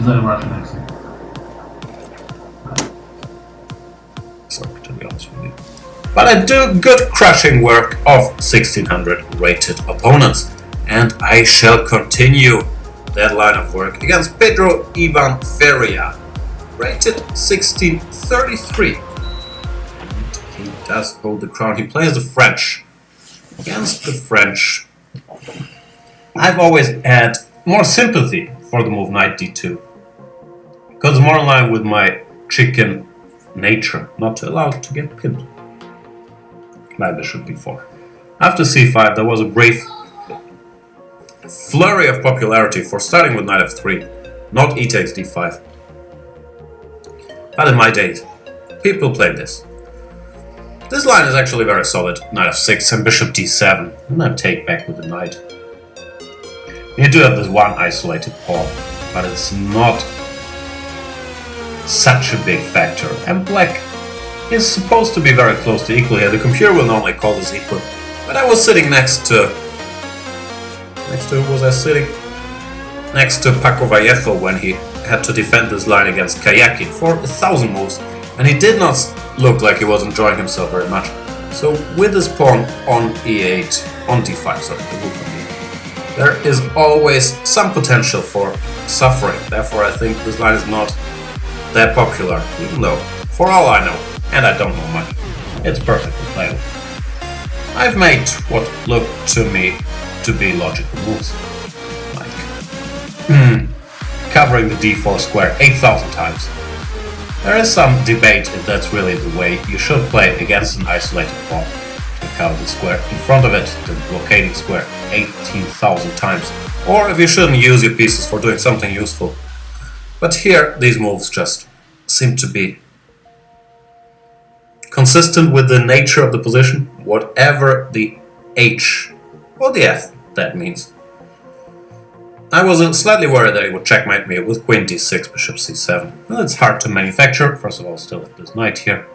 Is that a Russian accent? Sorry, to be honest with you. But I do good crushing work of 1600 rated opponents, and I shall continue that line of work against Pedro Ivan FERIA, rated 1633. And he does hold the crown. He plays the French. Against the French, I've always had more sympathy for the move knight d2, because it's more in line with my chicken nature, not to allow it to get pinned. Knight bishop b4. After c5, there was a brief flurry of popularity for starting with knight f3, not e takes d5. But in my days, people played this. This line is actually very solid. Knight f6 and bishop d7, and then take back with the knight. You do have this one isolated pawn, but it's not such a big factor. And black is supposed to be very close to equal here. The computer will normally call this equal, but I was sitting next to who was I sitting? Next to Paco Vallejo when he had to defend this line against Kayaki for 1,000 moves, and he did not look like he was enjoying himself very much. So with this pawn on e8, on d5, sorry, the move on d8, there is always some potential for suffering. Therefore, I think this line is not that popular, even though, for all I know, and I don't know much, it's perfectly playable. I've made what looked to me to be logical moves, like covering the d4 square 8,000 times. There is some debate if that's really the way you should play against an isolated pawn, to cover the square in front of it, the blockading square 18,000 times, or if you shouldn't use your pieces for doing something useful. But here, these moves just seem to be consistent with the nature of the position, whatever the H or the F that means. I was slightly worried that he would checkmate me with queen d6, bishop c7. Well, it's hard to manufacture. First of all, still have this knight here.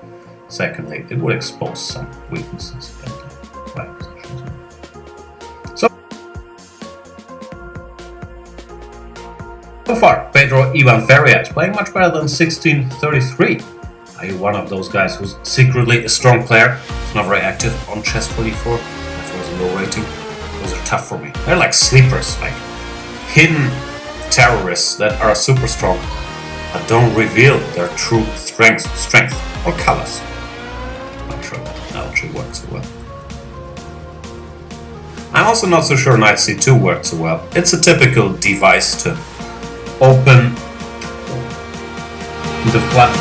Secondly, it would expose some weaknesses in the black positions. So far, Pedro Ivan FERIA is playing much better than 1633. Are you one of those guys who's secretly a strong player? It's not very active on chess24. That was a low rating. Those are tough for me. They're like sleepers, like hidden terrorists that are super strong, but don't reveal their true strength or colors. Not sure that analogy works so well. I'm also not so sure knight c2 works so well. It's a typical device to open the flat